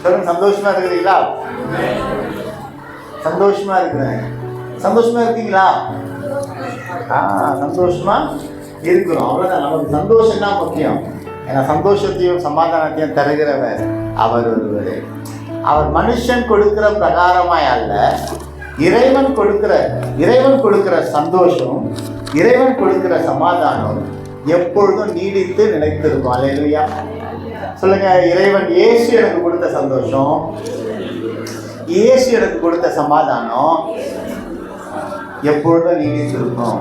சொல்லுங்க, சந்தோஷமா இருக்கிறீங்களா? சந்தோஷமா இருக்கிறேன். சந்தோஷமா இருக்கீங்களா? சந்தோஷமா இருக்கிறோம். அவ்வளவுதான். நமக்கு சந்தோஷம் தான் முக்கியம். ஏன்னா சந்தோஷத்தையும் சமாதானத்தையும் தருகிறவர் அவர் ஒருவரே. அவர் மனுஷன் கொடுக்கிற பிரகாரமாய் அல்ல, இறைவன் கொடுக்கிற சந்தோஷம், இறைவன் கொடுக்கிற சமாதானம் எப்பொழுதும் நீடித்து நிலைத்திருக்கும். அல்லேலூயா சொல்லுங்க. இறைவன் இயேசு எனக்கு கொடுத்த சந்தோஷம், இயேசு எனக்கு கொடுத்த சமாதானம் எப்பொழுதும் நீடித்திருக்கும்,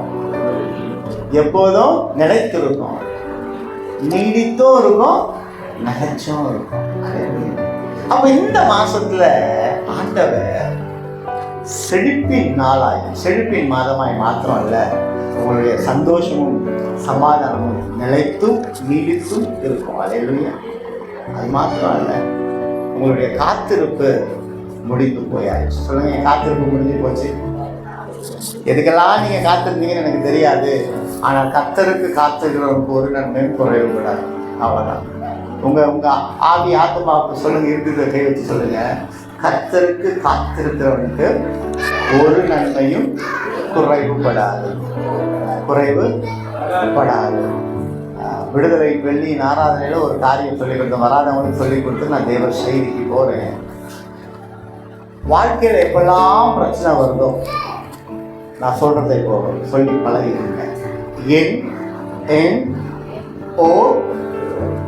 எப்போதும் நிலைத்திருக்கும், நீடித்தும் இருக்கும், நிலைச்சும் இருக்கும். அப்ப இந்த மாசத்துல ஆண்டவர் செழிப்பின் நாளாய், செழிப்பின் மாதமாய் மாத்திரம் அல்ல, உங்களுடைய சந்தோஷமும் சமாதானமும் நிலைத்தும் நீடித்தும் இருக்கும். அல்லேலூயா. அது மாத்திரம் அல்ல, உங்களுடைய காத்திருப்பு முடிந்து போயாச்சு. சொல்லுங்க, என் காத்திருப்பு முடிஞ்சு போச்சு. எதுக்கெல்லாம் நீங்க காத்திருந்தீங்கன்னு எனக்கு தெரியாது. ஆனால் கர்த்தருக்கு காத்திருக்கிறவனுக்கு ஒரு நன்மையும் குறைவு கூடாது. அவ்வளவுதான். உங்க ஆவி ஆத்மாவுக்கு சொல்லுங்க, இருக்கிறத கை வச்சு சொல்லுங்க, கர்த்தருக்கு காத்திருக்கிறவனுக்கு ஒரு நன்மையும் குறைவுபடாது. விடுதலை வெள்ளியின் ஆராதனையில ஒரு காரியம் சொல்லிக் கொடுத்து, வராதவங்களுக்கு சொல்லிக் கொடுத்து நான் தேவ செய்திக்கு போறேன். வாழ்க்கையில எப்பெல்லாம் பிரச்சனை வருதோ நான் சொல்றதை சொல்லி பழகிருங்க. என் ஓ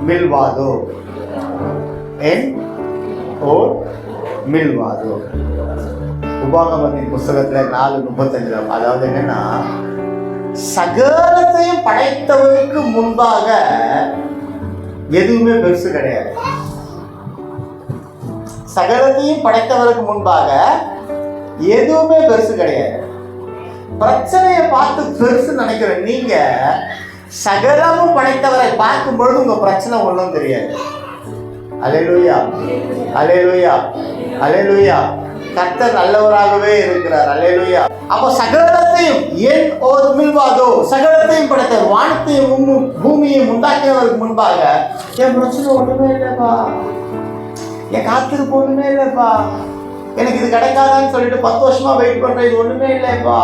மில்வாதோ, என் ஓ மில்வாதோ. உபாகமத்தின் புஸ்தகத்துல 4:35, அதாவது என்னன்னா, சகலத்தையும் படைத்தவருக்கு முன்பாக எதுவுமே பெருசு கிடையாது. சகலத்தையும் படைத்தவருக்கு முன்பாக எதுவுமே பெருசு கிடையாது. பிரச்சனையை பார்த்து பெருசு நினைக்கிற நீங்க சகலமும் படைத்தவரை பார்க்கும் பொழுது உங்க பிரச்சனை ஒன்றும் தெரியாது. அல்லேலூயா, அல்லேலூயா, அல்லேலூயா. கர்த்தர் நல்லவராகவே இருக்கிறார். அல்லேலூயா. அப்போ சகலத்தையும் என் ஒரு மில்வாதோ, சகலத்தையும் படைத்தவர், வானத்தையும் பூமியையும் உண்டாக்கினவருக்கு முன்பாக என் பிரச்சனை ஒண்ணுமே இல்லைப்பா, என் காத்திருப்பு ஒண்ணுமே இல்லைப்பா, எனக்கு இது கிடைக்காதான்னு சொல்லிட்டு 10 வருஷமா வெயிட் பண்றேன், இது ஒண்ணுமே இல்லைப்பா.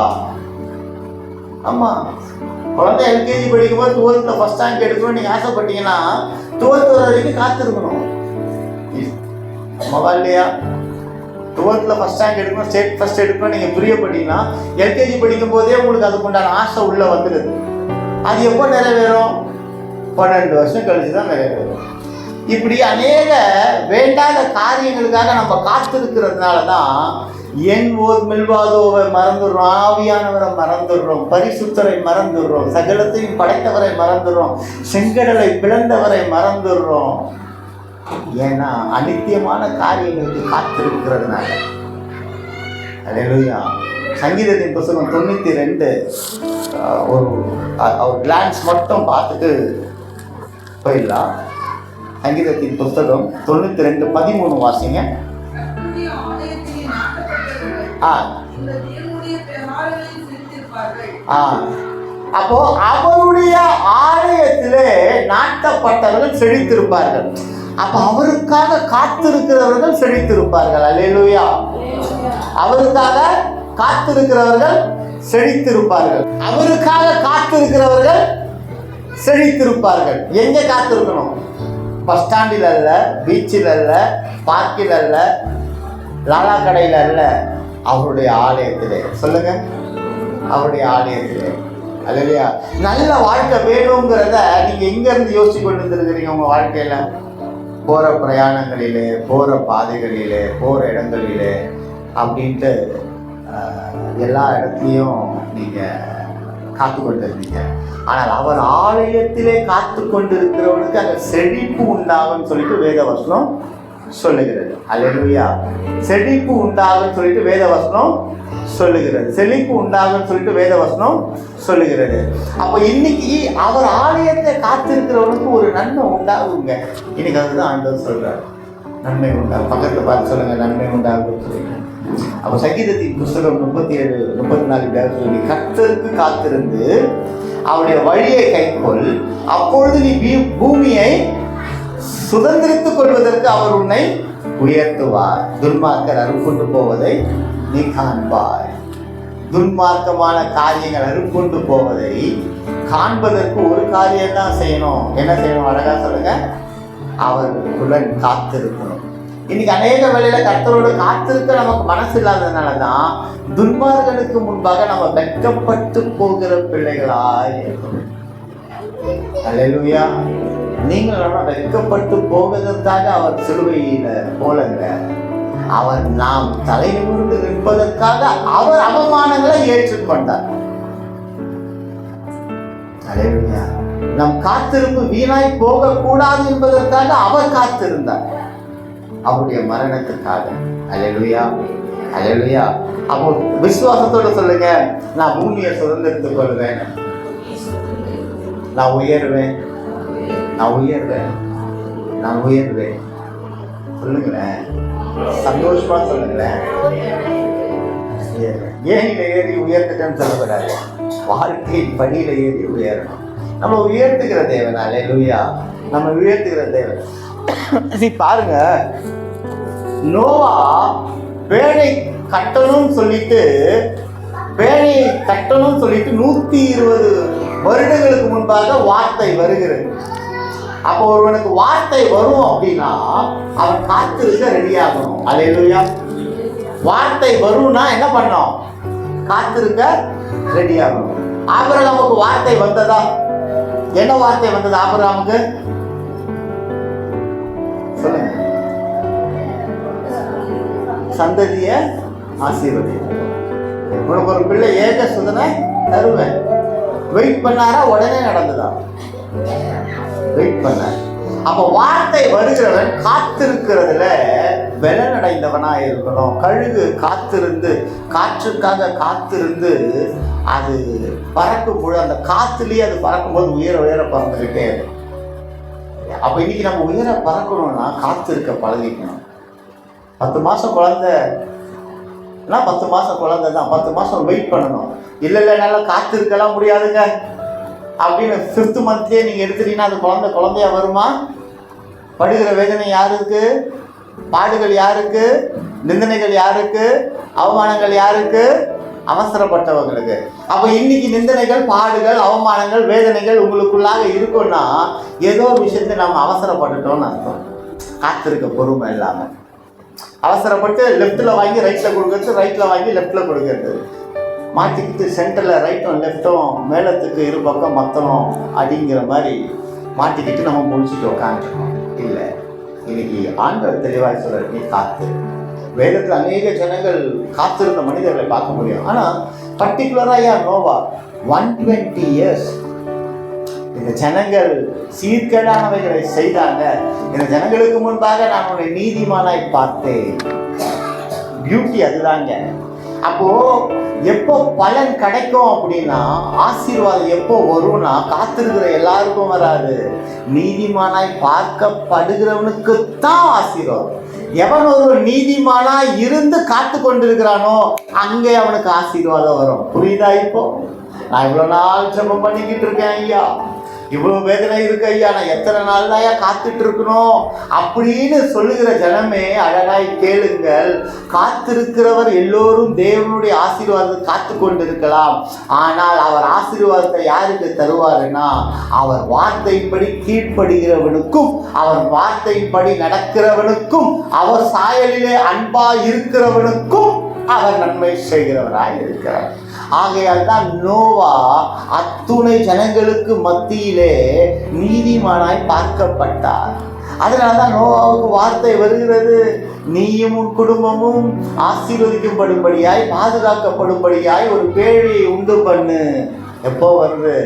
ஆமா, குழந்தை எல்கேஜி படிக்கும்போது 12th ஃபர்ஸ்ட் ரேங்க் எடுக்கணும்னு நீங்க ஆசைப்பட்டீங்கன்னா 12th வரைக்கும் காத்திருக்கணும். இல்லையா? 12th ஃபர்ஸ்ட் ரேங்க் எடுக்கணும், ஸ்டேட் ஃபர்ஸ்ட் எடுக்கணும் நீங்க பிரியப்பட்டீங்கன்னா எல்கேஜி படிக்கும் போதே உங்களுக்கு அதுக்கு உண்டான ஆசை உள்ள வந்துடுது. அது எப்போ நிறைவேறும்? 12 வருஷம் கழிச்சு தான் நிறைவேறும். இப்படி அநேக வேண்டாத காரியங்களுக்காக நம்ம காத்திருக்கிறதுனால தான் என் ஓர் மில்வாதோவை மறந்துடுறோம், ஆவியானவரை மறந்துடுறோம், பரிசுத்தரை மறந்துடுறோம், சகலத்தையும் படைத்தவரை மறந்துடுறோம், செங்கடலை பிளந்தவரை மறந்துடுறோம். ஏன்னா அநித்தியமான காரியங்களுக்கு காத்திருக்கிறதுனால. அல்லேலூயா. சங்கீதத்தின் புத்தகம் 92 ஒரு கிளான்ஸ் மட்டும் பார்த்துட்டு போயிடலாம். சங்கீதத்தின் புத்தகம் 92:13 வாசிங்க. அப்போ அவருடைய ஆலயத்திலே நாட்டப்பட்டவர்கள் செழித்திருப்பார்கள். அப்ப அவருக்காக காத்திருக்கிறவர்கள் செழித்திருப்பார்கள். அல்லேலூயா. அவருக்காக காத்திருக்கிறவர்கள் செழித்திருப்பார்கள். அவருக்காக காத்திருக்கிறவர்கள் செழித்திருப்பார்கள். எங்க காத்திருக்கணும்? பஸ் ஸ்டாண்டில் அல்ல, பீச்சில் அல்ல, பார்க்கில் அல்ல, லாலா கடையில் அல்ல, அவருடைய ஆலயத்திலே. சொல்லுங்க, அவருடைய ஆலயத்திலே. அல்லேலூயா. நல்ல வாழ்க்கை வேணுங்கிறத நீங்க எங்க இருந்து யோசிச்சு கொண்டு வந்துருக்கிறீங்க? உங்க வாழ்க்கையில போற பிரயாணங்களிலே, போற பாதைகளிலே, போற இடங்களிலே அப்படின்ட்டு எல்லா இடத்துலையும் நீங்க காத்து கொண்டு இருந்தீங்க. ஆனால் அவர் ஆலயத்திலே காத்து கொண்டு இருக்கிறவனுக்கு அந்த செழிப்பு உண்டாகும்னு சொல்லிட்டு வேதவசனம் சொல்லுகிறது. அல்லேலூயா. செழிப்பு உண்டாகும்னு சொல்லிட்டு வேதவசனம் சொல்லுகிறது. செழிப்பு உண்டாகும்னு சொல்லிட்டு வேதவசனம் சொல்லுகிறது. அப்போ இன்னைக்கு அவர் ஆலயத்தை காத்திருக்கிறவனுக்கு ஒரு நன்மை உண்டாகுங்க. இன்னைக்கு அதுதான் ஆண்டவர் சொல்றாரு, நன்மை உண்டாகும். பக்கத்தில் பார்த்து சொல்லுங்க, நன்மை உண்டாகும் சொல்லுங்க. அப்போ சங்கீதத்தின் புஸ்தகம் 37-34 சொல்லி, கர்த்தருக்கு காத்திருந்து அவருடைய வழியை கைக்கொள், அப்பொழுது நீ பூமியை சுதந்திரித்துக் கொள்வதற்கு அவர் உன்னை உயர்த்துவார். துன்மார்க்கர் அறுப்புண்டு போவதை நீ காண்பாய். துன்மார்க்கமான காரியங்கள் அறுப்புண்டு போவதை காண்பதற்கு ஒரு காரியம் தான் செய்யணும். என்ன செய்யணும்? அழகா சொல்லுங்க. அவர்களுடன் காத்திருக்கணும். இன்னைக்கு அநேக வேளையில கர்த்தரோடு காத்திருக்க நமக்கு மனசு இல்லாததுனாலதான் துன்மார்களுக்கு முன்பாக நம்ம வெட்கப்பட்டு போகிற பிள்ளைகளாய் இருக்கணும். அல்லேலூயா. நீங்கள் வெட்கப்பட்டு போவதற்காக அவர் சிலுவையில போலங்க, அவர் நாம் தலை நிமிர்ந்து நிற்பதற்காக அவர் அவமானங்களை ஏற்றுக்கொண்டார். அல்லேலூயா. நம் காத்திருப்பு வீணாய் போக கூடாது என்பதற்காக அவர் காத்திருந்தார், அவருடைய மரணத்துக்காக. அல்லேலூயா, அல்லேலூயா. அப்போ விசுவாசத்தோட சொல்லுங்க, நான் பூமியை சுதந்திரத்துக் கொள்வேன், நான் உயர்வேன், நான் உயர்வேன், நான் உயர்வேன். சொல்லுங்களேன், சந்தோஷமா சொல்லுங்களேன். ஏன் ஏறி உயர்த்துட்டேன்னு சொல்லக்கூடாது, வாழ்க்கை படியில ஏறி உயரணும். நம்ம உயர்த்துகிற தேவன். அல்லேலூயா, நம்ம உயர்த்துகிற தேவன். பாருங்க, நோவா பேழை கட்டணும்னு சொல்லிட்டு 120 வருடங்களுக்கு முன்பாக வார்த்தை வருகிறது. அப்போ ஒருவனுக்கு வார்த்தை வரும் அப்படின்னா அவன் காத்திருக்க ரெடியாகணும். அல்லேலூயா. வார்த்தை வரும்னா என்ன பண்ணணும்? காத்திருக்க ரெடியாகணும். ஆபிரகாமுக்கு வார்த்தை வந்ததா? என்ன வார்த்தை வந்தது ஆபிரகாமுக்கு? சொல்லுங்க. சந்ததிய ஆசீர்வதி, உனக்கு ஒரு பிள்ளை ஏக சுதனை தருவேன். வெயிட் பண்ணாரா? உடனே நடந்ததா? வெயிட் பண்ண. அப்ப வார்த்தை வருகிறவன் காத்திருக்கிறதுல பலனடைந்தவனா இருக்கணும். கழுகு காத்திருந்து, காற்றுக்காக காத்திருந்து அது பறக்கும் பொழுது அந்த காத்துலயே அது பறக்கும்போது உயர உயர பறந்துகிட்டே இருக்கும். அப்ப இன்னைக்கு நம்ம உயர பறக்கணும்னா காத்திருக்க பழகிக்கணும். 10 மாசம் குழந்தைன்னா 10 மாசம் குழந்தை தான், 10 மாசம் வெயிட் பண்ணணும். இல்லை என்னால காத்திருக்கலாம் முடியாதுங்க அப்படின்னு 5th மந்த்லயே நீங்க எடுத்துட்டீங்கன்னா அது குழந்தையா வருமா? படுகிற வேதனை யாருக்கு? பாடுகள் யாருக்கு? நிந்தனைகள் யாருக்கு? அவமானங்கள் யாருக்கு? அவசரப்பட்டவங்களுக்கு. அப்ப இன்னைக்கு நிந்தனைகள், பாடுகள், அவமானங்கள், வேதனைகள் உங்களுக்குள்ளாக இருக்குன்னா ஏதோ ஒரு விஷயத்தை நம்ம அவசரப்பட்டுட்டோம்னு அர்த்தம். காத்திருக்க பொறுமை இல்லாம அவசரப்பட்டு லெஃப்ட்ல வாங்கி ரைட்ல கொடுக்கறது, ரைட்ல வாங்கி லெஃப்ட்ல கொடுக்கறது, மாட்டிக்கிட்டு சென்டர்ல ரைட்டும் லெஃப்டும் மேலத்துக்கு இரு பக்கம் மொத்தம் அடிங்கிற மாதிரி மாட்டிக்கிட்டு நம்ம முடிச்சுட்டு உட்காந்துருக்கோம். இல்லை, இன்னைக்கு ஆண்டவர் தெளிவாக சொல்றாரு, நீ காத்து. வேதத்தில் அநேக ஜனங்கள் காத்திருந்த மனிதர்களை பார்க்க முடியும். ஆனால் பர்டிகுலராக நோவா 120 years இந்த ஜனங்கள் சீர்கேடானவைகளை செய்தாங்க. இந்த ஜனங்களுக்கு முன்பாக நான் உன்னை நீதிமானாய் பார்த்தேன். பியூட்டி அதுதாங்க. அப்போ எப்போ பலன் கிடைக்கும் அப்படின்னா, ஆசீர்வாதம் எப்போ வரும்னா காத்திருக்கிற எல்லாருக்கும் வராது. நீதிமானாய் பார்க்கப்படுகிறவனுக்கு தான் ஆசீர்வாதம். எவன் ஒரு நீதிமானாய் இருந்து காத்து கொண்டிருக்கிறானோ அங்கே அவனுக்கு ஆசீர்வாதம் வரும். புரியுதா? இப்போ நான் இவ்வளோ நாள் ஜெபம் பண்ணிக்கிட்டு இருக்கேன் ஐயா, இவ்வளோ வேதனை இருக்கு ஐயா, நான் எத்தனை நாள் தான் காத்துட்டு இருக்கணும் அப்படின்னு சொல்லுகிற ஜனமே அழகாய் கேளுங்கள். காத்திருக்கிறவர் எல்லோரும் தேவனுடைய ஆசீர்வாதத்தை காத்து கொண்டிருக்கலாம். ஆனால் அவர் ஆசீர்வாதத்தை யாருக்கு தருவாருன்னா, அவர் வார்த்தைப்படி கீழ்ப்படுகிறவனுக்கும், அவர் வார்த்தைப்படி நடக்கிறவனுக்கும், அவர் சாயலிலே அன்பா இருக்கிறவனுக்கும் அவர் நன்மை செய்கிறவராய் இருக்கிறார். ஆகையால் தான் நோவா அத்துணை ஜனங்களுக்கு மத்தியிலே நீதிமானாய் பார்க்கப்பட்டார். அதனால்தான் நோவாவுக்கு வார்த்தை வருகிறது, நீயும் உன் குடும்பமும் ஆசீர்வதிக்கப்படும்படியாய், பாதுகாக்கப்படும்படியாய் ஒரு பேழையை உண்டு பண்ணு. எப்போ வருது?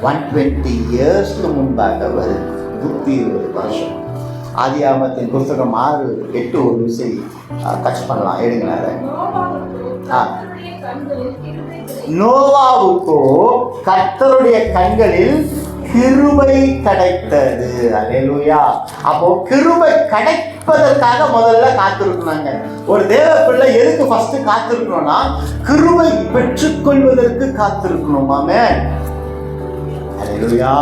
120 yearsக்கு முன்பாக வருது. 120 வருஷம். ஆதியாகமத்தின் புத்தகம் 6:8 ஒரு விஷயம் டச் பண்ணலாம். எடுங்களேன். நோவாவுக்கோ கர்த்தருடைய கண்களில் கிருபை கிடைத்தது. அல்லேலூயா. அப்போ கிருபை கிடைப்பதற்காக முதல்ல காத்திருக்கணுங்க. ஒரு தேவ பிள்ளை எதுக்கு ஃபர்ஸ்ட் காத்திருக்கணும்னா, கிருபை பெற்றுக்கொள்வதற்கு காத்திருக்கணும். ஆமென். அல்லேலூயா.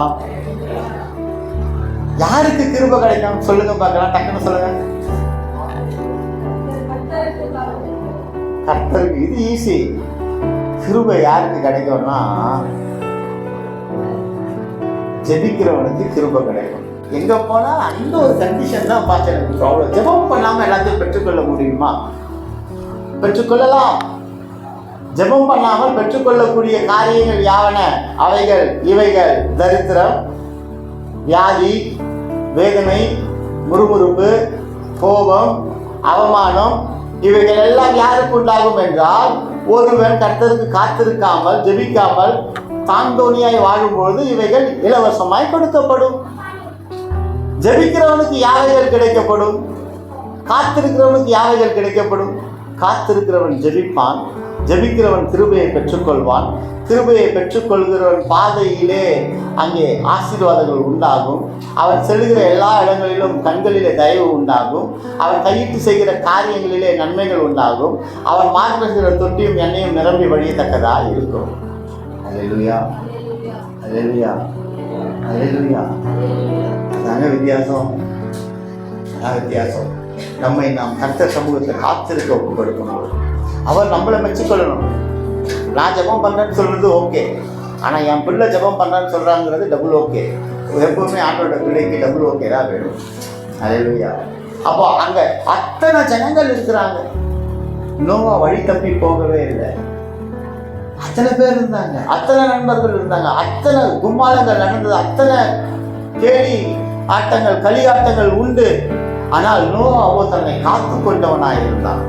யாருக்கு கிருபை கிடைக்கும் சொல்லுங்க பார்க்கலாம், டக்குன்னு சொல்லுங்க. கர்த்தருக்கு இது ஈஸி. கிருபை யாருக்கு கிடைக்கும்னா ஜெபிக்கிறவனுக்கு கிருபை கிடைக்கும். எங்க போனா அந்த ஒரு கண்டிஷன் தான் பார்த்து எனக்கு ப்ராப்ளம். ஜெபம் பண்ணாம எல்லாத்தையும் பெற்றுக்கொள்ள முடியுமா? பெற்றுக்கொள்ளலாம். ஜெபம் பண்ணாமல் பெற்றுக்கொள்ளக்கூடிய காரியங்கள் யாவன? அவைகள் இவைகள்: தரித்திரம், வியாதி, வேதனை, முறுமுறுப்பு, கோபம், அவமானம். இவைகள் எல்லாம் யாருக்கு உண்டாகும் என்றால், ஒருவன் கர்த்தருக்கு காத்திருக்காமல் ஜெபிக்காமல் தாந்தோணியாய் வாழும்பொழுது இவைகள் இலவசமாய் கொடுக்கப்படும். ஜெபிக்கிறவனுக்கு யாவைகள் கிடைக்கப்படும்? காத்திருக்கிறவனுக்கு யாவைகள் கிடைக்கப்படும்? காத்திருக்கிறவன் ஜெபிப்பான், ஜெபிக்கிறவன் கிருபையை பெற்றுக்கொள்வான். கிருபையை பெற்றுக்கொள்கிறவன் பாதையிலே அங்கே ஆசீர்வாதங்கள் உண்டாகும். அவன் செல்கிற எல்லா இடங்களிலும் கண்களிலே தயவு உண்டாகும். அவன் கையிட்டு செய்கிற காரியங்களிலே நன்மைகள் உண்டாகும். அவன் மாற்றுகிற தொட்டியும் எண்ணெயும் நிரம்பி வழியத்தக்கதாக இருக்கும். அல்லேலூயா, அல்லேலூயா, அல்லேலூயா. அதாங்க வித்தியாசம். அதான் வித்தியாசம். நம்மை நாம் கர்த்தர் சமூகத்தில் காத்திருக்க ஒப்பு கொடுக்கணும். அவர் நம்மளை மெச்சிக்கொள்ளணும். நான் ஜெபம் பண்ணுறேன்னு சொல்கிறது ஓகே, ஆனால் என் பிள்ளை ஜெபம் பண்ணுறான்னு சொல்கிறாங்கிறது டபுள் ஓகே. எப்பவுமே ஆண்டோட பிள்ளைக்கு டபுள் ஓகே தான் வேணும். அல்லேலூயா. அப்போ அங்கே அத்தனை ஜனங்கள் இருக்கிறாங்க. நோவா வழி தப்பி போகவே இல்லை. அத்தனை பேர் இருந்தாங்க, அத்தனை நண்பர்கள் இருந்தாங்க, அத்தனை கும்மாளங்கள் நடந்தது, அத்தனை கேலி ஆட்டங்கள் களியாட்டங்கள் உண்டு. ஆனால் நோவாவோ தன்னை காத்து கொண்டவனாக இருந்தான்.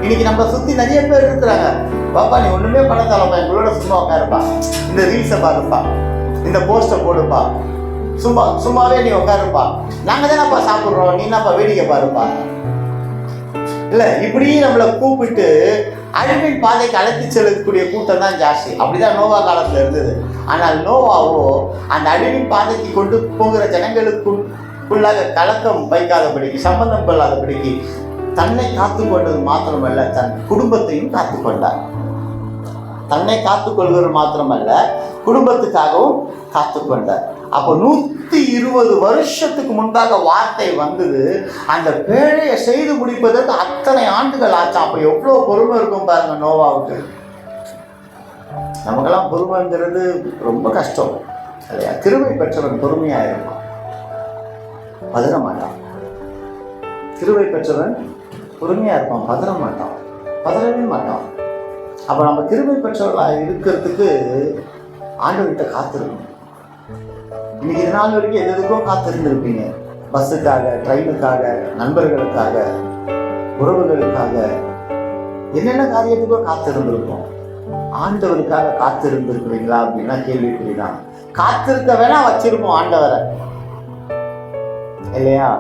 இன்னைக்கு நம்ம சுத்தி நிறைய பேர் இருக்கிறாங்க. பாப்பா நீ ஒண்ணுமே பண்ண தரப்பா, எங்களோட சும்மா உட்காருப்பா, இந்த ரீல்ஸை பாருப்பா, இந்த போஸ்டை போடுப்பா, சும்மாவே நீ உட்காருப்பா, நாங்க தானப்பா சாப்பிட்றோம், நீ என்னப்பா வேடிக்கை பாருப்பா. இல்ல இப்படி நம்மளை கூப்பிட்டு அழிவின் பாதைக்கு அழைத்து செல்லக்கூடிய கூட்டம் தான் ஜாஸ்தி. அப்படிதான் நோவா காலத்துல இருந்தது. ஆனால் நோவாவோ அந்த அழிவின் பாதைக்கு கொண்டு போகிற ஜனங்களுக்குள்ளாக கலக்கம் வைக்காதபடிக்கு, சம்பந்தம் கொள்ளாதபடிக்கு தன்னை காத்து கொண்டது மாத்திரமல்ல, தன் குடும்பத்தையும் காத்து கொண்டார். தன்னை காத்துக்கொள்வது மாத்திரமல்ல, குடும்பத்துக்காகவும் காத்து கொண்டார். அப்போ 120 வருஷத்துக்கு முன்பாக வார்த்தை வந்தது. அந்த பேழையை செய்து முடிப்பதற்கு அத்தனை ஆண்டுகள் ஆச்சு. அப்போ எவ்வளோ பொறுமை இருக்கும் பாருங்க நோவாவுக்கு. நமக்கெல்லாம் பொறுமைங்கிறது ரொம்ப கஷ்டம் இல்லையா? கிருபை பெற்றவன் பொறுமையாக இருக்கும், பதற மாட்டான். கிருபை பெற்றவன் பொறுமையாக இருப்பான், பதற மாட்டான், பதறவே மாட்டான். அப்போ நம்ம கிருபை பெற்றவர்களாக இருக்கிறதுக்கு ஆண்டவர்கிட்ட காத்திருக்கணும். இன்னைக்கு இது நாள் வரைக்கும் எதுக்கும் காத்திருந்திருப்பீங்க. பஸ்ஸுக்காக, ட்ரெயினுக்காக, நண்பர்களுக்காக, உறவுகளுக்காக, என்னென்ன காரியத்துக்கோ காத்திருந்திருக்கோம். ஆண்டவருக்காக காத்திருந்திருக்கிறீங்களா அப்படின்னா கேள்விக்குறிதான். காத்திருக்க வேணா வச்சிருப்போம் ஆண்டவரை இல்லையா?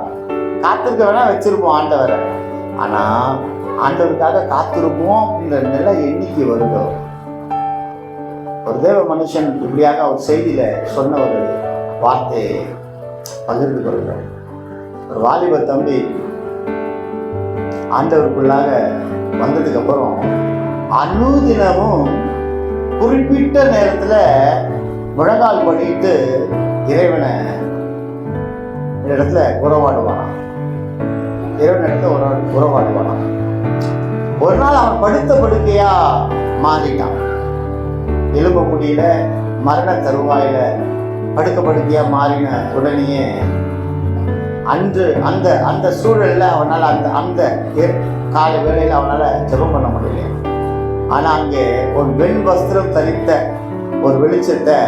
காத்திருக்க வேணா வச்சிருப்போம் ஆண்டவரை. ஆனா ஆண்டவருக்காக காத்திருப்போம் அப்படின்ற நிலை என்னைக்கு வருதோ. ஒரு தேவ மனுஷன் இப்படியாக அவர் செய்தியில சொன்ன ஒரு வார்த்தையை பகிர்ந்து கொள்கிறார். ஒரு வாலிப தம்பி ஆண்டவருக்குள்ளாக வந்ததுக்கு அப்புறம் அனுதினமும் குறிப்பிட்ட நேரத்துல முழங்கால் பண்ணிட்டு இறைவனை இடத்துல உறவாடுவானாம். இறைவன் இடத்துல உறவாடுவானாம். ஒரு நாள் அவன் படுத்த படுக்கையா மாறிட்டான். எழும்ப முடியல, மரண தருவாயில படுக்க படுக்கையா மாறின உடனேயே அன்று அந்த அந்த சூழல்ல அவனால் அந்த அந்த காலை வேளையில் அவனால் ஜெபம் பண்ண முடியல. ஆனா அங்கே ஒரு வெண் வஸ்திரம் தரித்த ஒரு வெளிச்சத்தை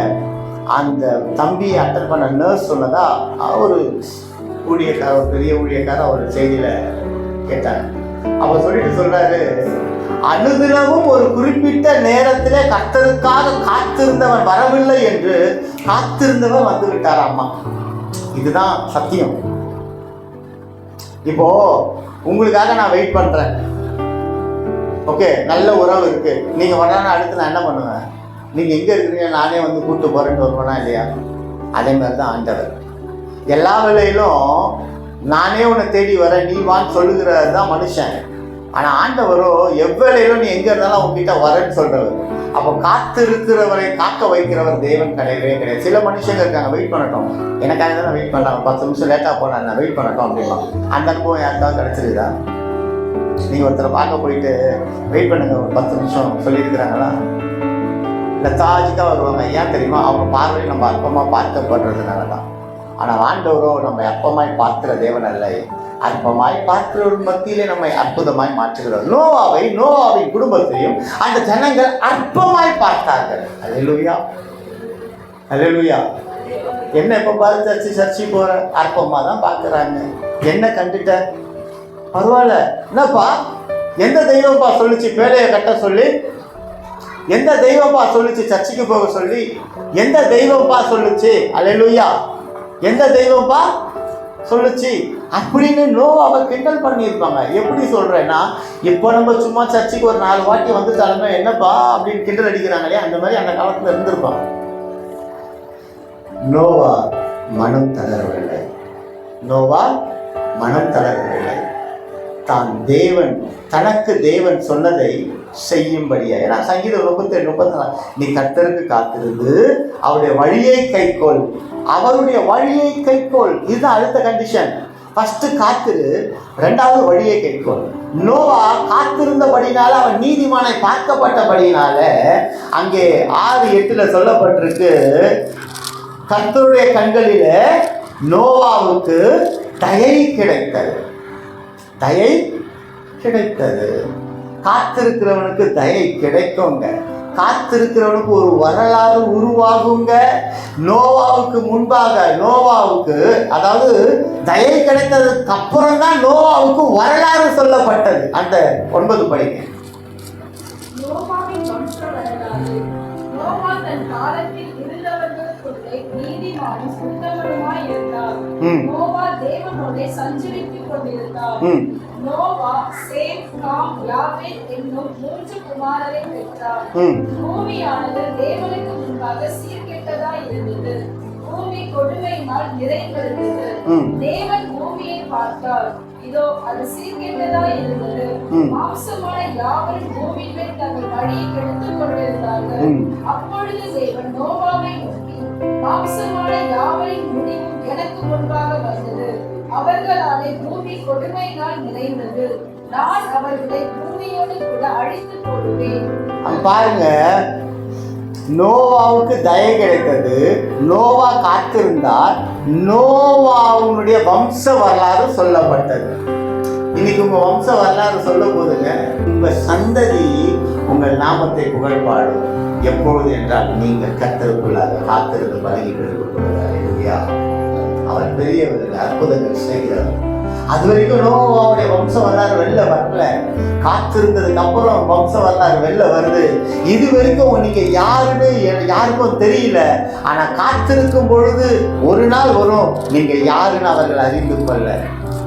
அந்த தம்பியை அட்டன் பண்ண நர்ஸ் சொன்னதா ஒரு ஊழியக்கார, ஒரு பெரிய ஊழியக்கார ஒரு செய்தியில கேட்டாங்க. அவர் சொல்லிட்டு சொல்றாரு, அனுதினமும் ஒரு குறிப்பிட்ட நேரத்துல கர்த்தருக்காக காத்திருந்தவன் வரவில்லை என்று காத்திருந்தவன் வந்து விட்டார். அம்மா, இதுதான் சத்தியம். இப்போ உங்களுக்காக நான் வெயிட் பண்றேன். ஓகே, நல்ல உறவு இருக்கு, நீங்க வரனா அடுத்து நான் என்ன பண்ணுவேன்? நீங்க எங்க இருக்கிறீங்க, நானே வந்து கூப்பிட்டு போறேன்னு வருவேனா இல்லையா? அதே மாதிரிதான் ஆண்டவர். எல்லா வேளையிலும் நானே உன்னை தேடி வரேன் நீ வான்னு சொல்லுகிறது தான் மனுஷன். ஆனா ஆண்டவரோ எவ்வளையிலும் நீ எங்க இருந்தாலும் உங்ககிட்ட வரேன்னு சொல்றவர். அப்போ காத்து இருக்கிறவரை காக்க வைக்கிறவர் தேவன் கிடையவே கிடையாது. சில மனுஷங்க இருக்காங்க, வெயிட் பண்ணட்டும், எனக்காக தான் வெயிட் பண்றாங்க, 10 நிமிஷம் லேட்டா போனா நான் வெயிட் பண்ணட்டும் அப்படின்னா. அந்த அனுபவம் யாருக்காவது கிடைச்சிருதா? நீங்கள் ஒருத்தரை பார்க்க போயிட்டு வெயிட் பண்ணுங்க ஒரு 10 நிமிஷம் சொல்லியிருக்கிறாங்களா? லெத்தாஜிக்காக வருவாங்க. ஏன் தெரியுமா? அவங்க பார்வையில் நம்ம அற்பமாக பார்க்கப்படுறதுனால தான். ஆனால் ஆண்டவரோ நம்ம அற்பமாய் பார்க்கிற தேவன் அல்ல, அற்பமாய் பார்க்கிறவர்கள் மத்தியிலே நம்மை அற்புதமாய் மாற்றுகிறோம். நோவாவின் குடும்பத்தையும் அந்த ஜனங்கள் அற்பமாய் பார்த்தார்கள். அல்லேலூயா, அல்லேலூயா. என்ன இப்போ பாரு, சர்ச்சை போகிற அற்பமாக தான் பார்க்குறாங்க. என்ன கண்டுட்ட? பரவாயில்ல, என்னப்பா எந்த தெய்வப்பா சொல்லிச்சு பேழையை கட்ட சொல்லி? எந்த தெய்வப்பா சொல்லிச்சு சர்ச்சைக்கு போக சொல்லி? எந்த தெய்வப்பா சொல்லுச்சு? அல்லேலூயா, எந்த தெய்வப்பா சொல்லுச்சு அப்படின்னு நோவாவை கிண்டல் பண்ணியிருப்பாங்க. எப்படி சொல்றேன்னா, இப்போ நம்ம சும்மா சர்ச்சைக்கு ஒரு 4 வாட்டி வந்துட்டாலுமே என்னப்பா அப்படின்னு கிண்டல் அடிக்கிறாங்களே, அந்த மாதிரி அந்த காலத்துல இருந்திருப்பாங்க. நோவா மனம் தளரவில்லை. நோவா மனம் தளரவில்லை. தான் தேவன், தனக்கு தேவன் சொன்னதை செய்யும்படியா. ஏன்னா சங்கீதம் 37:34, நீ கர்த்தருக்கு காத்திருந்து அவருடைய வழியை கைக்கொள், அவருடைய வழியை கைக்கொள். இதுதான் அடுத்த கண்டிஷன். ஃபர்ஸ்ட் காத்திரு, 2வது வழியை கைக்கொள். நோவா காத்திருந்தபடினால அவன் நீதிமானை பார்க்கப்பட்டபடினால அங்கே 6:8 சொல்லப்பட்டிருக்கு, கர்த்தருடைய கண்களிலே நோவாவுக்கு தயை கிடைத்தது. தயை கிடைத்தது. காத்திருக்கிறவனுக்கு தயை கிடைக்குங்க. காத்திருக்கிறவனுக்கு ஒரு வரலாறு உருவாகுங்க. நோவாவுக்கு முன்பாக நோவாவுக்கு, அதாவது தயை கிடைத்ததுக்கு அப்புறம் தான் நோவாவுக்கு வரலாறு சொல்லப்பட்டது. அந்த 9 படிங்க. நோவாவின் வம்ச வரலாறு. நோவா தன் காலத்தில் இருந்தவர்களுக்குள்ளே நீதிமானும் சுத்தமுமாய் இருந்தார். நோவா தேவனோடே சஞ்சரித்துக் கொண்டிருந்தார். நோவா சேம், காம், யாபேத் என்னும் 3 குமாரரை பெற்றார். பூமியானது தேவனுக்கு முன்பாக சீர்கெட்டதாய் இருந்தது. பூமி கொடுமையினால் நிறைந்திருந்தது. தேவன் பூமியை பார்த்தார், இதோ அது சீர்கெட்டதாய் இருந்தது. மாம்சமான யாவரும் பூமியின் மேல் தங்கள் வழியை கெடுத்துக் கொண்டிருந்தார்கள். அப்பொழுது தேவன் நோவாவை நோக்கி, மாம்சமான யாவரின் முடிவும் எனக்கு முன்பாக வந்தது. அவர்களாலே பூமி கொடுமையினால் நிறைந்தது. நான் அவர்களை பூமியோடு கூட அழித்து போடுவேன். பாருங்க, நோவாவுக்கு தயை கிடைத்தது. நோவா காத்திருந்தார். நோவாவுடைய வம்ச வரலாறு சொல்லப்பட்டது. இன்னைக்கு உங்க வம்ச வரலாறு சொல்ல போதுங்க, உங்க சந்ததி உங்கள் நாமத்தை புகழ்பாடும். எப்பொழுது என்றால் நீங்கள் கர்த்தருக்குள்ளாக காத்திருந்து பழகிட்டு இருக்கிறார். அவர் பெரியவர், அற்புதங்கள் செய்கிறார். அது வரைக்கும் நோவாவுடைய வம்ச வரலாறு வெளில வரல. காத்திருந்ததுக்கு அப்புறம் வம்ச வரலாறு வெளில வருது. இது வரைக்கும் நீங்க யாருன்னு யாருக்கும் தெரியல. ஆனா காத்திருக்கும் பொழுது ஒரு நாள் வரும், நீங்க யாருன்னு அவர்கள் அறிந்து கொள்ள.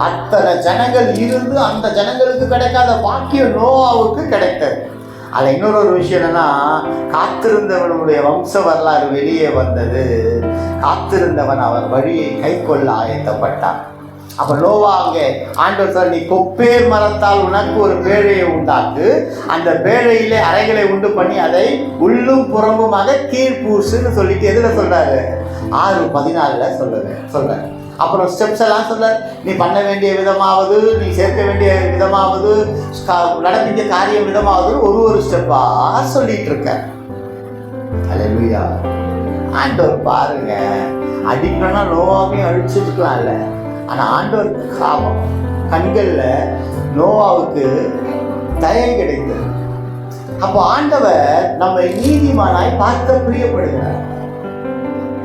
அத்தனை ஜனங்கள் இருந்து அந்த ஜனங்களுக்கு கிடைக்காத பாக்கியம் நோவாவுக்கு கிடைத்தது. அதில் இன்னொரு விஷயம் என்னன்னா, காத்திருந்தவனுடைய வம்ச வரலாறு வெளியே வந்தது. காத்திருந்தவன் அவர் வழியை கை கொள்ள ஆயத்தப்பட்டான். அப்ப நோவா அங்கே ஆண்டவர் சார், நீ கொப்பேர் மரத்தால் உனக்கு ஒரு பேழையை உண்டாக்கு, அந்த பேழையிலே அறைகளை உண்டு பண்ணி அதை உள்ளும் புறம்புமாக கீழ்பூசுன்னு சொல்லிட்டு எதுல சொல்றாரு? 6:14 சொல்றாரு. அப்புறம் ஸ்டெப்ஸ் எல்லாம் சொல்ல, நீ பண்ண வேண்டிய விதமாவது, நீ சேர்க்க வேண்டிய விதமாவது, நடப்பிக்க காரிய விதமாவது ஒரு ஸ்டெப்பா சொல்லிட்டு இருக்க. அல்லேலூயா. ஆண்டவர் பாருங்க, அடிக்கணும்னா நோவாவையும் அழிச்சிருக்கலாம்ல. ஆனா ஆண்டவர் காபம் கண்கள்ல நோவாவுக்கு தயை கிடைத்தது. அப்போ ஆண்டவர் நம்மை நீதிமானாய் பார்க்க பிரியப்படுகிறார்.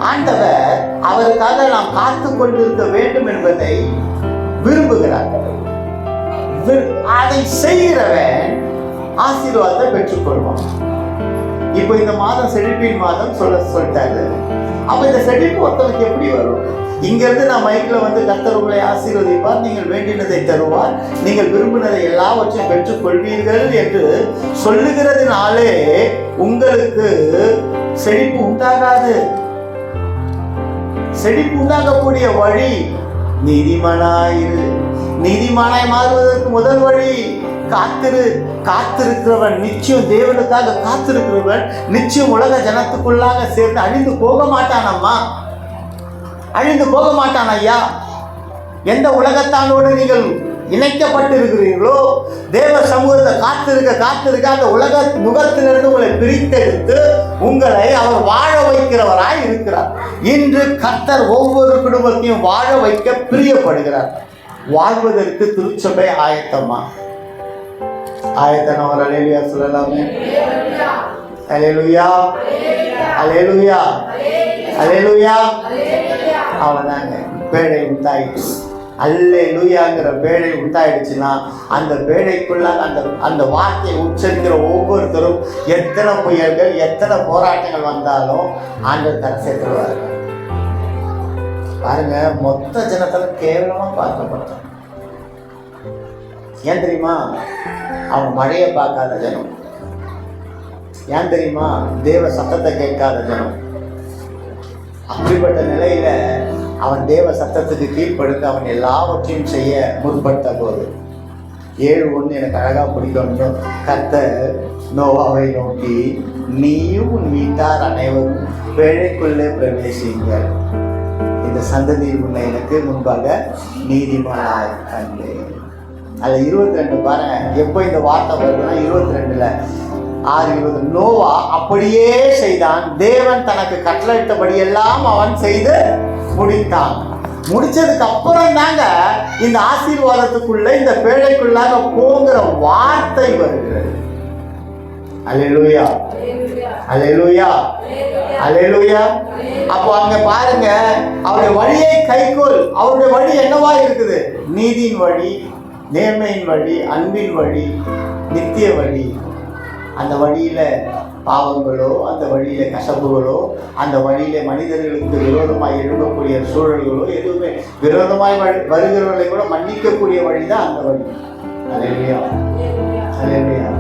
ஆண்டவர் அவருக்காக நாம் காத்து கொண்டிருக்க வேண்டும் என்பதை விரும்புகிறார். அதை செய்கிறவன் ஆசீர்வாதத்தை பெற்றுக்கொள்வான். இப்போ இந்த மாதம் செழிப்பின் மாதம் சொல்லிட்டாரு. அப்ப இந்த செழிப்பு ஒருத்தனுக்கு எப்படி வரும்? இங்கிருந்து நான் மைக்கில் வந்து கர்த்தர் உங்களை ஆசீர்வதிப்பார், நீங்கள் வேண்டினதை தருவார், நீங்கள் விரும்பினதை எல்லாவற்றையும் பெற்றுக் கொள்வீர்கள் என்று சொல்லுகிறதுனாலே உங்களுக்கு செழிப்பு உண்டாகாது. செழிப்பு உண்டாகக்கூடிய வழி நீதிமானாயிரு. நீதிமானாய் மாறுவதற்கு முதல் வழி காத்திருக்கிறவன் நிச்சயம் தேவனுக்காக காத்திருக்கிறவன் நிச்சயம் உலக ஜனத்துக்குள்ளாக சேர்ந்து அழிந்து போக மாட்டான். அம்மா, அழிந்து போக மாட்டான் ஐயா. எந்த உலகத்தானோடு நீங்கள் இணைக்கப்பட்டிருக்கிறீர்களோ, தேவ சமூகத்தை காத்திருக்க அந்த உலக நுகத்திலிருந்து உங்களை பிரித்தெடுத்து உங்களை அவர் வாழ வைக்கிறவராய் இருக்கிறார். இன்று கர்த்தர் ஒவ்வொரு குடும்பத்தையும் வாழ வைக்க பிரியப்படுகிறார். வாழ்வதற்கு திருச்சபை ஆயத்தமா? ஆயத்தம். அல்லேலூயா சொல்லலாமே. அல்லேலூயா, அல்லேலூயா, அல்லேலூயா. அவ்வளவுதாங்க. பேழை உண்டாயிடுச்சு. அல்லேலூயாங்கிற பேழை உண்டாயிடுச்சுன்னா அந்த பேழைக்குள்ள அந்த வார்த்தையை உச்சரிக்கிற ஒவ்வொருத்தரும் எத்தனை புயல்கள் எத்தனை போராட்டங்கள் வந்தாலும் ஆண்டவர் கரை சேர்த்துருவாரு. பாருங்க, மொத்த ஜனத்துல கேவலமா பார்க்கப்பட்டான். ஏன் தெரியுமா? அவன் மழையை பார்க்காத ஜனம். ஏன் தெரியுமா? தேவ சத்தத்தை கேட்காத ஜனம். அப்படிப்பட்ட நிலையில அவன் தேவ சத்தத்துக்கு கீழ்ப்படுத்த அவன் எல்லாவற்றையும் செய்ய முற்பட்ட போது 7:1 எனக்கு அழகா பிடிக்கணும். கர்த்தர் நோவாவை நோக்கி, நீயும் உன் வீட்டார் அனைவரும் பேழைக்குள்ளே பிரவேசிங்கள், இந்த சந்ததியில் உன்னை எனக்கு முன்பாக நீதிமானாய் கண்டேன். அதில் 22 பாருங்க. எப்போ இந்த வார்த்தை வருதுன்னா 22ல் 6:20. நோவா அப்படியே செய்தான், தேவன் தனக்கு கட்டளையிட்டபடி எல்லாம் அவன் செய்து முடித்தான். முடிச்சதுக்கு அப்புறம் தாங்க இந்த ஆசீர்வாதத்துக்குள்ள இந்த பேழைக்குள்ளாக போங்கிற வார்த்தை வருகிறது. அல்லேலூயா, அல்லேலூயா, அல்லேலூயா. அப்போ அங்க பாருங்க, அவருடைய வழியை கைக்கோள். அவருடைய வழி என்னவா இருக்குது? நீதியின் வழி, நேர்மையின் வழி, அன்பின் வழி, நித்திய வழி. அந்த வழியில பாவங்களோ, அந்த வழியில கசப்புகளோ, அந்த வழியில மனிதர்களுக்கு விரோதமாய் எழும்பக்கூடிய சூழல்களோ எதுவுமே, விரோதமாய் வருகிறவர்களை கூட மன்னிக்கக்கூடிய வழிதான் அந்த வழி. அல்லேலூயா, அல்லேலூயா.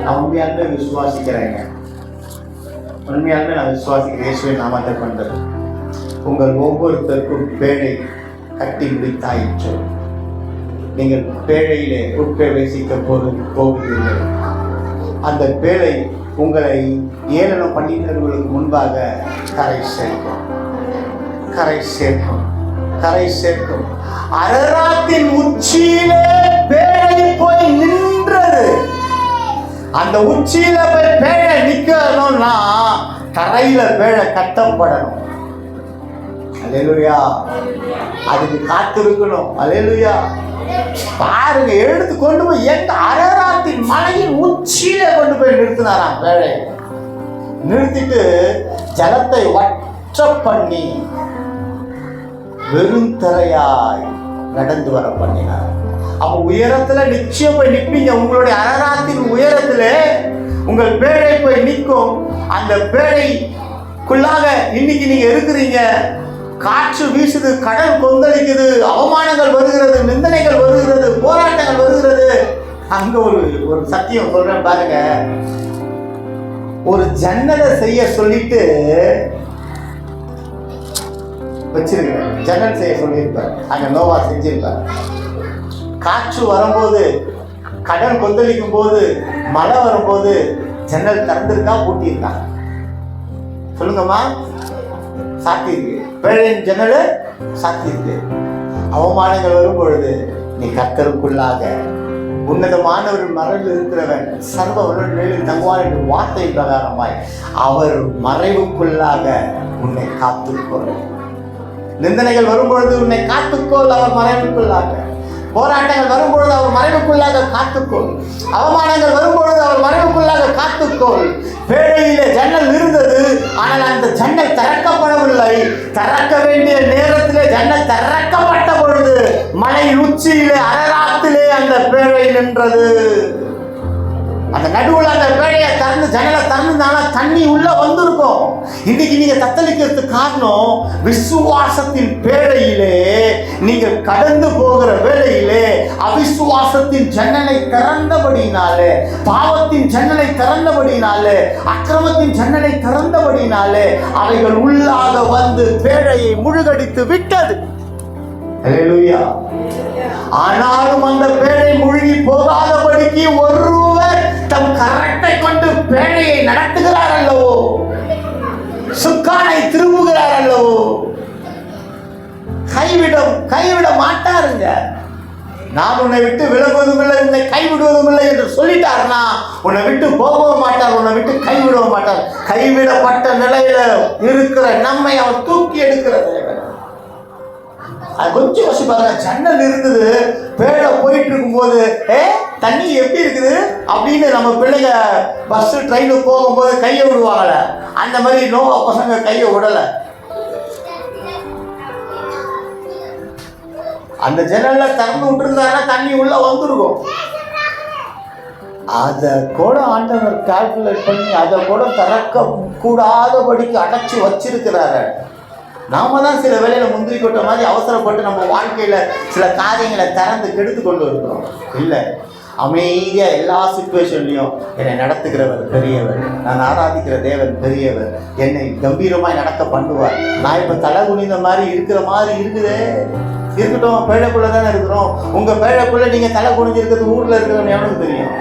நான் உண்மையாலுமே விசுவாசிக்கிறேங்க. உண்மையாலுமே நான் விசுவாசிக்கிறேன். இயேசுவின் நாமத்தை கொண்டு உங்கள் ஒவ்வொருத்தருக்கும் பேழை கட்டி முடித்தாயிற்று. நீங்கள் பேழையிலே உட்பிரவேசிக்க போகிறீர்கள். அந்த பேழை உங்களை ஏளனம் பண்ணினவர்களுக்கு முன்பாக கரை சேர்க்கும், கரை சேர்க்கும், கரை சேர்க்கும். அரராத்தின் உச்சியிலே பேழை போய் நின்றது. அந்த உச்சியில போய் பேழை நிக்கணும்னா தரையில பேழை கட்டப்படணும். அல்லேலூயா. அதுக்கு காத்திருக்கணும். அல்லேலூயா. பாருங்க, எடுத்து கொண்டு போய் எங்க அரராத்தின் மலையின் உச்சியில கொண்டு போய் நிறுத்தினாராம் பேழை. நிறுத்திட்டு ஜலத்தை வற்ற பண்ணி வெறும் தரையாய் நடந்து வர பண்ணினார். அப்ப உயரத்துல நிச்சயம் போய் நிற்பீங்க. உங்களுடைய அரராத்தின் உயரத்துல உங்கள் பேழை போய் நிற்கும். அந்த பேழைக்குள்ளாக இன்னைக்கு நீங்க இருக்கிறீங்க. காற்று வீசுது, கடல் கொந்தளிக்குது, அவமானங்கள் வருகிறது, நிந்தனைகள் வருகிறது, போராட்டங்கள் வருகிறது. அங்க ஒரு சத்தியம் சொல்றேன் பாருங்க. ஒரு ஜன்னலை செய்ய சொல்லிட்டு வச்சிருக்கிறேன். ஜன்னல் செய்ய சொல்லியிருப்பார். அங்க நோவா செஞ்சிருப்பார். காற்று வரும்போது, கடல் கொந்தளிக்கும் போது, மழை வரும்போது ஜன்னல் திறந்திருக்கா பூட்டியிருக்கா? சொல்லுங்கம்மா. சாத்தியிருக்கு. பேழையின் ஜன்னல் சாத்தியிருக்கு. அவமானங்கள் வரும் பொழுது நீ கர்த்தருக்குள்ளாக உன்னதமானவர் மறைவில் இருக்கிறவன் சர்வ வல்லமையுள்ள தங்குவார் என்ற வார்த்தை பிரகாரமாய் அவர் மறைவுக்குள்ளாக உன்னை காத்துக்கொள். நிந்தனைகள் வரும்பொழுது உன்னை காத்துக்கொள் அவர் மறைவுக்குள்ளாக. போராட்டங்கள் வரும்பொழுது அவர் மறைவுக்குள்ளாக காத்துக்கொள். அவமானங்கள் வரும்பொழுது அவர் மறைவுக்குள்ளாக காத்துக்கொள். பேழையிலே ஜன்னல் இருந்தது, ஆனால் அந்த ஜன்னல் திறக்கப்படவில்லை. திறக்க வேண்டிய நேரத்திலே ஜன்னல் திறக்கப்பட்ட பொழுது மலையின் உச்சியிலே அரராத்திலே அந்த பேழை நின்றது. அந்த நடுவில் அந்த பேழையை திறந்து ஜன்னலை திறந்துனால தண்ணி உள்ள வந்திருக்கும். இன்னைக்கு நீங்க தத்தளிக்கிறதுக்கு காரணம் விசுவாசத்தின் பேழையிலே நீங்கள் கடந்து போகிற வேளையிலே அவிசுவாசத்தின் ஜன்னலை திறந்தபடினாலே, பாவத்தின் ஜன்னலை திறந்தபடினாலே, அக்கிரமத்தின் ஜன்னலை திறந்தபடினாலே அவைகள் உள்ளாக வந்து பேழையை முழுகடித்து விட்டது. அல்லேலூயா. ஆனாலும் அந்த பேழை மூழ்கி போகாதபடிக்கு ஒருவர் தம் கரத்தை கொண்டு பேழையை நடத்துகிறார் அல்லவோ, சுக்கானை திரும்புகிறார் அல்லவோ. கைவிட மாட்டாருங்க. நான் உன்னை விட்டு விலகுவதும் இல்லை, உன்னை கைவிடுவதும் இல்லை என்று சொல்லிட்டாருன்னா உன்னை விட்டு போகவும் மாட்டார், உன்னை விட்டு கைவிடவும் மாட்டார். கைவிடப்பட்ட நிலையில இருக்கிற நம்மை அவர் தூக்கி எடுக்கிற தேவன். அது கொஞ்சம் யோசிப்பாங்க. ஜன்னல் இருந்தது, பேழை போயிட்டு இருக்கும்போது தண்ணி எப்படி இருக்குது அப்படின்னு நம்ம பிள்ளைங்க பஸ் ட்ரெயினுக்கு போகும்போது கையை விடுவாங்கல்ல, அந்த மாதிரி நோவா பசங்க கையை விடலை. அந்த ஜன்னல்ல திறந்து விட்டுருந்தாங்கன்னா தண்ணி உள்ள வந்துருக்கும். அதை கூட ஆண்டவர் கால்குலேட் பண்ணி அதை கூட திறக்க கூடாதபடிக்கு அடைச்சி வச்சிருக்கிறாரு. நாம தான் சில வேளையில முந்திரி கொட்ட மாதிரி அவசரப்பட்டு நம்ம வாழ்க்கையில சில காரியங்களை திறந்து கெடுத்து கொண்டு இருக்கிறோம். இல்லை, அமைதியா எல்லா சிச்சுவேஷன்லையும் என்னை நடத்துகிறவர் பெரியவர், நான் ஆராதிக்கிற தேவன் பெரியவர், என்னை கம்பீரமாய் நடக்க பண்ணுவார். நான் இப்ப தலை குனிந்த மாதிரி இருக்கிற மாதிரி இருக்குதே, இருக்கட்டும், பேழைக்குள்ள தானே இருக்கிறோம். உங்க பேழைக்குள்ள நீங்க தலை குனிஞ்சு இருக்கிறது ஊர்ல இருக்கிறவங்க எவனுக்கு தெரியும்?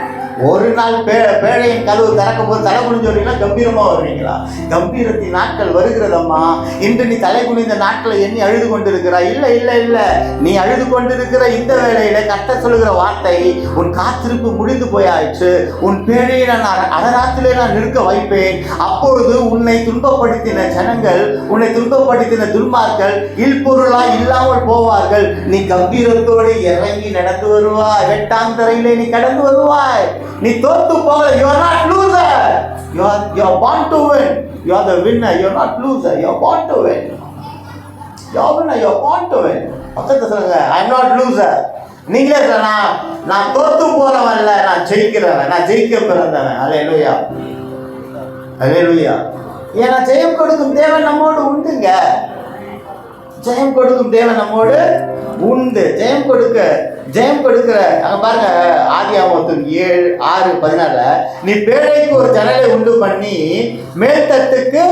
ஒரு நாள் பேழையின் கதவு திறக்கும் போது தலை குனிஞ்சு வருவீங்களா, கம்பீரமா வருவீங்களா? கம்பீரத்தின் நாட்கள் வருகிறதம்மா. இன்று நீ தலை குனிந்த நாட்களை எண்ணி அழுது கொண்டிருக்கிறாய். இல்லை இல்லை இல்லை, நீ அழுது கொண்டிருக்கிற இந்த வேளையில கர்த்தர் சொல்லுகிற வார்த்தை, உன் காத்திருப்பு முடிந்து போயாயிற்று, உன் பேழையை நான் அடராத்திலே நான் நிற்க வைப்பேன். அப்பொழுது உன்னை துன்பப்படுத்தின ஜனங்கள், உன்னை துன்பப்படுத்தின துன்மார்கள் இல்பொருளாய் இல்லாமல் போவார்கள். நீ கம்பீரத்தோடு இறங்கி நடந்து வருவாய், வெட்டாந்தரையிலே நீ கடந்து வருவாய். நீ தோத்து போகல. You are not loser. You are born to win. You are the winner. You are not loser. You are born to win. You are winner. You are born to win. பக்கத்துல சொல்லுங்க, I am not loser. நீங்களே நான் தோத்து போறவன் இல்ல, நான் ஜெயிக்கிறவன், நான் ஜெயிக்க பிறந்தவன். அல்லேலூயா, அல்லேலூயா. ஏன்னா ஜெயம் கொடுக்கும் தேவன் நம்மோடு உண்டுங்க. ஜெயம் கொடுக்கும் தேவன் நம்மோடு உண்டு. ஜெயம் கொடுக்கிற அங்க பாருங்க, ஆதியாகமம் 7:6-14 நீ பேழைக்கு ஒரு ஜன்னலை உண்டு பண்ணி மேல்தட்டுக்கு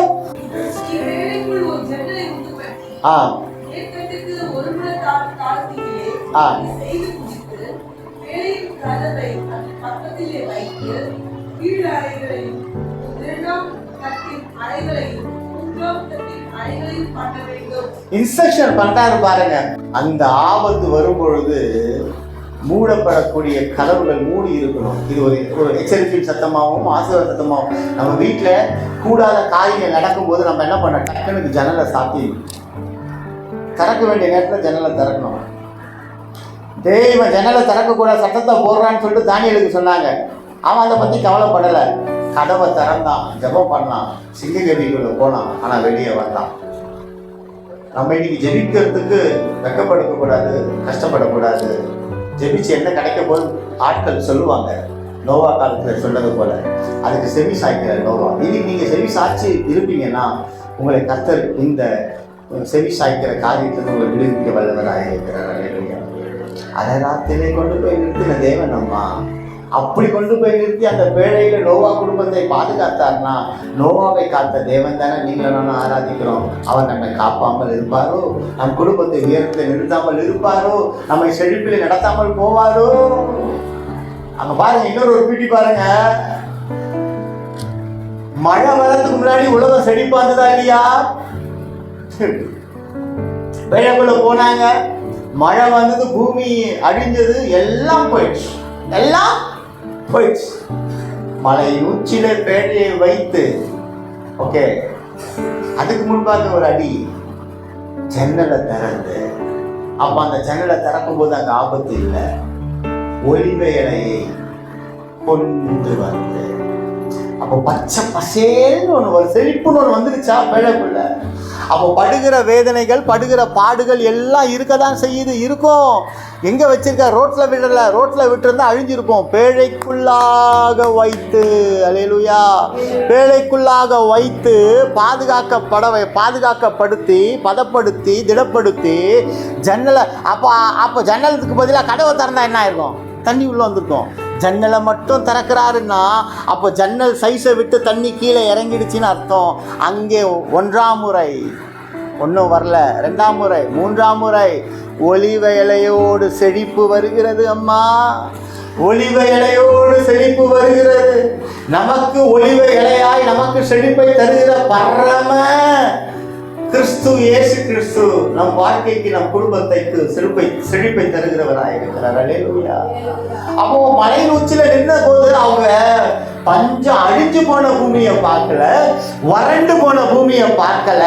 இன்ஸ்ட்ரக்ஷன் பண்றாரு பாருங்க. அந்த ஆபத்து வரும் பொழுது மூடப்படக்கூடிய கதவுகள் மூடி இருக்கணும். இது ஒரு எச்சரிப்பின் சத்தமாகவும் ஆசீர்வாத சத்தமாகவும். நம்ம வீட்டில் கூடாத காரியங்கள் நடக்கும்போது நம்ம என்ன பண்ண, டக்குனுக்கு ஜன்னலை சாத்தி திறக்க வேண்டிய நேரத்தில் ஜன்னலை திறக்கணும். இவன் ஜன்னலை திறக்கக்கூடாது, சட்டத்தை போடுறான்னு சொல்லிட்டு தானியலுக்கு சொன்னாங்க. அவன் அதை பற்றி கவலைப்படலை. கதவை திறந்தான், ஜெபம் பண்ணான், சிங்ககதிக்குள்ள போனான், ஆனால் வெளியே வந்தான். நம்ம இன்னைக்கு ஜெபிக்கிறதுக்கு வெட்கப்படக்கூடாது, கஷ்டப்படக்கூடாது. ஜெபிச்சு என்ன கிடைக்க போது ஆட்கள் சொல்லுவாங்க. நோவா காலத்தில் சொன்னது போல அதுக்கு செவி சாய்க்கிற நோவா. இன்னைக்கு நீங்கள் செவி சாய்ச்சி இருப்பீங்கன்னா உங்களை கர்த்தர் இந்த செவி சாய்க்கிற காரியத்தில் உங்களை விடுவிக்க வல்லவராக இருக்கிறார். அதை ராத்திரிலே கொண்டு போய் நிறுத்தின தேவன் அம்மா. அப்படி கொண்டு போய் நிறுத்தி அந்த பேழையில நோவா குடும்பத்தை பாதுகாத்தார்னா, நோவாவை காத்த தேவன் தானே நீங்களும் நானும் ஆராதிக்கிறோம். அவர் நம்மை காப்பாமல் இருப்பாரோ, நம் குடும்பத்தை உயரத்தில் நிறுத்தாமல் இருப்பாரோ, நம்மை செழிப்பில் நடத்தாமல் போவாரோ? அங்க பாருங்க, இன்னொரு ஒரு பீட்டி பாருங்க. மழை வரதுக்கு முன்னாடி உலகம் செழிப்பா இருந்ததா இல்லையா? பேழைக்குள்ள போனாங்க, மழை வந்தது, பூமி அழிஞ்சது, எல்லாம் போயிடுச்சு, எல்லாம் போயிடுச்சு. மலை உச்சில பேழையை வைத்து, ஓகே, அதுக்கு முன்பாக ஒரு அடி ஜன்னலை திறந்து, அப்ப அந்த ஜன்னலை திறக்கும் போது அங்க ஆபத்து இல்லை. ஒலிவ இலையை கொண்டு வந்து, அப்போ பச்சை பசேன்னு ஒன்று ஒரு செழிப்புன்னு ஒன்று வந்துருச்சா பேழைக்குள்ள. அப்போ படுகிற வேதனைகள், படுகிற பாடுகள் எல்லாம் இருக்க தான் செய்யுது, இருக்கும். எங்கே வச்சிருக்க? ரோட்டில் விடல, ரோட்டில் விட்டுருந்தா அழிஞ்சிருப்போம். பேழைக்குள்ளாக வைத்து, அல்லேலூயா, பேழைக்குள்ளாக வைத்து பாதுகாக்கப்படுத்தி, பதப்படுத்தி, திடப்படுத்தி ஜன்னலை, அப்போ ஜன்னலுக்கு பதிலாக கதவை திறந்தா என்ன ஆயிருக்கும்? தண்ணி உள்ளே வந்திருக்கும். ஜன்னலை மட்டும் திறக்கிறாருன்னா அப்போ ஜன்னல் சைஸை விட்டு தண்ணி கீழே இறங்கிடுச்சின்னு அர்த்தம். அங்கே 1ஆம் முறை ஒன்றும் வரல, 2ஆம் முறை, 3ஆம் முறை ஒலிவ இலையோடு செழிப்பு வருகிறது. அம்மா, ஒலிவ இலையோடு செழிப்பு வருகிறது. நமக்கு ஒலிவ இலையாய் நமக்கு செழிப்பை தருகிற பரம கிறிஸ்து இயேசு கிறிஸ்து நம் வாழ்க்கைக்கு நம் குடும்பத்தைக்கு செழிப்பை தருகிறவராய் இருக்கிறார். அல்லேலூயா. அப்போ மலையின் உச்சில நின்ற போது அவங்க பஞ்சம் அழிஞ்சு போன பூமியை பார்க்கல, வறண்டு போன பூமியை பார்க்கல,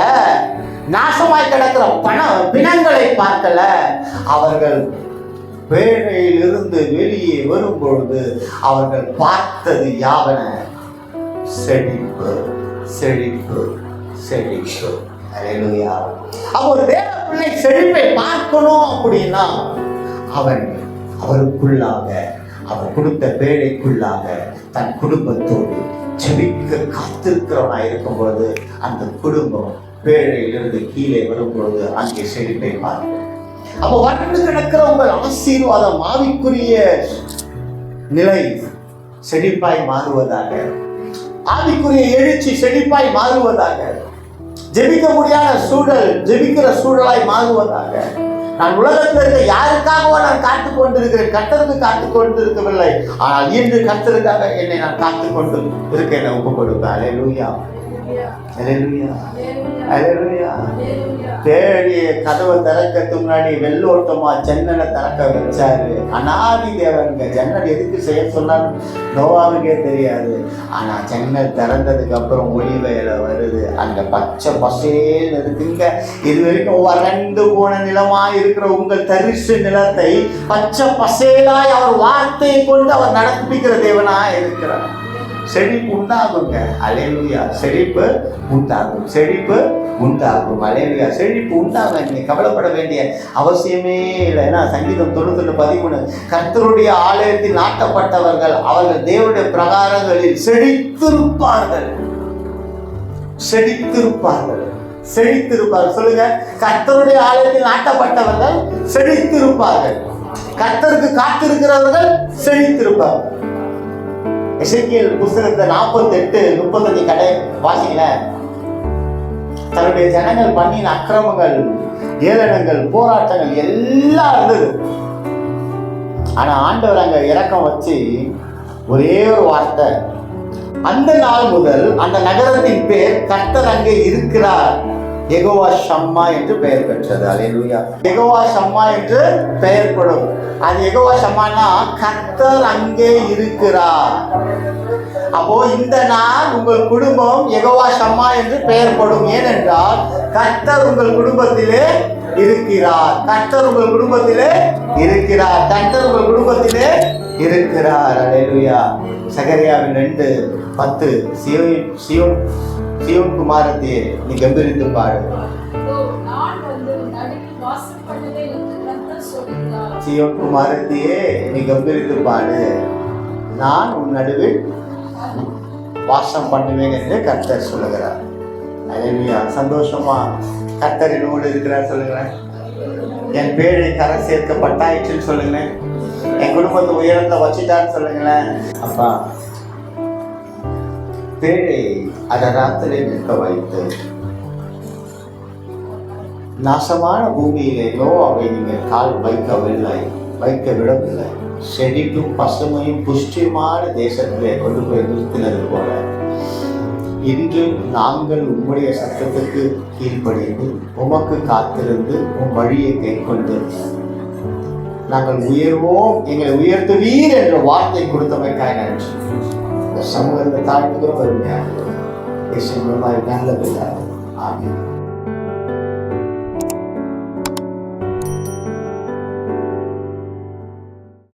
நாசமாய் கிடக்கிற பிணங்களை பார்க்கல. அவர்கள் பேழையிலிருந்து வெளியே வரும் பொழுது அவர்கள் பார்த்தது யாவன? செழிப்பு, செழிப்பு, செழிப்பு. அல்லேலூயா. ஒரு தேவ பிள்ளை செழிப்பை பார்க்கணும் அப்படின்னா அவருக்குள்ளாக, அவர் கொடுத்த பேழைக்குள்ளாக தன் குடும்பத்தோடு செழிக்க காத்திருக்கிறவனா இருக்கும்போது அந்த குடும்பம் பேழையிலிருந்து கீழே வரும்பொழுது அங்கே செழிப்பை பார்க்கும். அப்போ வறண்டு கிடக்கிற உங்கள் ஆசீர்வாதம், ஆவிக்குரிய நிலை செழிப்பாய் மாறுவதாக, ஆவிக்குரிய எழுச்சி செழிப்பாய் மாறுவதாக, ஜெபிக்க முடியாத சூழல் ஜெபிக்கிற சூழலாய் மாறுவதாக. நான் உலகத்தில் இருக்க யாருக்காகவோ நான் காத்து கொண்டிருக்கிறேன், கர்த்தருக்கு காத்து கொண்டு இருக்கவில்லை. ஆனால் இன்று கர்த்தருக்காக என்னை நான் காத்து கொண்டு இருக்க என்னை ஒப்பு கொடுப்பேன். அல்லேலூயா, அல்லேலூயா, அல்லேலூயா. தேடிய கதவை திறக்கிறதுக்கு முன்னாடி வெள்ளோட்டமா ஜன்னலை திறக்க வச்சாரு. அநாதி தேவனுங்க. ஜன்னல் எதுக்கு செய்ய சொன்னாலும் நோவாவுக்கே தெரியாது. ஆனா ஜன்னல் திறந்ததுக்கு அப்புறம் ஒளி வேலை வருது. அந்த பச்சை பசேன்னு இருக்குங்க. இது வரைக்கும் வறண்டு போன நிலமா இருக்கிற உங்கள் தரிசு நிலத்தை பச்சை பசேலாய் அவர் வார்த்தையை கொண்டு அவர் நடப்பிக்கிற தேவனா இருக்கிறார். செழிப்பு உண்டாகுங்க. அல்லேலூயா. செழிப்பு உண்டாகும், செழிப்பு உண்டாகும். அல்லேலூயா. செழிப்பு உண்டாகும். நீங்க கவலைப்பட வேண்டிய அவசியமே இல்லை. ஏன்னா சங்கீதம் 91:13 கர்த்தருடைய ஆலயத்தில் நாட்டப்பட்டவர்கள் அவர்கள் தேவனுடைய பிரகாரங்களில் செழித்திருப்பார்கள், செழித்திருப்பார்கள், செழித்திருப்பார்கள். சொல்லுங்க, கர்த்தருடைய ஆலயத்தில் நாட்டப்பட்டவர்கள் செழித்திருப்பார்கள், கர்த்தருக்கு காத்திருக்கிறவர்கள் செழித்திருப்பார்கள். எசேக்கியேல் புத்தகத்தை 48:35 கடை வாசிக்கல. தன்னுடைய ஜனங்கள் பண்ணின அக்கிரமங்கள், ஏளனங்கள், போராட்டங்கள் எல்லாம் இருந்தது. ஆனா ஆண்டவர் அங்க இரக்கம் வச்சு ஒரே ஒரு வார்த்தை, அந்த நாள் முதல் அந்த நகரத்தின் பேர் கர்த்தர் அங்கே இருக்கிறார், யெகோவா ஷம்மா என்று பெயர் பெற்றது. அல்லேலூயா. யெகோவா ஷம்மா என்று பெயர்படும். அது யெகோவா ஷம்மானா கர்த்தர் அங்கே இருக்கிறார். அப்போ இந்த நாள் உங்கள் குடும்பம் யெகோவா ஷம்மா என்று பெயர்படும். ஏனென்றால் கர்த்தர் உங்கள் குடும்பத்திலே இருக்கிறார், கர்த்தர் உங்கள் குடும்பத்திலே இருக்கிறார், கர்த்தர் உங்கள் குடும்பத்திலே இருக்கிறார். அல்லேலூயா. சகரியாவின் 2:10 சியோன் குமாரத்தியே நீ கம்பீரித்து பாடு. சியோன் குமாரத்தியே நீ கம்பீரித்து பாடு, நான் உன் நடுவில் வாசம் பண்ணுவேன் என்று கர்த்தர் சொல்லுகிறார். அல்லேலூயா. சந்தோஷமா கர்த்தர் என்னோடு இருக்கிறார் சொல்லுங்களேன். என் பேரை கரை சேர்க்கப்பட்டாயிற்றுன்னு சொல்லுங்களேன். என் குடும்பத்தை உயரத்தை வச்சுட்டான்னு சொல்லுங்களேன். அப்பா, பேழை அதராத்திலே நிற்க வைத்து நாசமான பூமியிலே நோவாவை நீங்கள் கால் வைக்க விடவில்லை. செழிப்பும் பசுமையும் புஷ்டியுமான தேசத்திலே கொண்டு போய் நிறுத்தினது போல இன்று நாங்கள் உம்முடைய சத்தத்துக்கு கீழ்ப்படிந்து உமக்கு காத்திருந்து உம் வழியை கைக்கொண்டு நாங்கள் உயர்வோம், எங்களை உயர்த்துவீர் என்ற வார்த்தை கொடுத்தமைக்காய் நன்றி. இந்த சமூகத்தை தாழ்த்துக்கிறோம். வருமையாக நல்ல பிள்ளை. ஆமென்.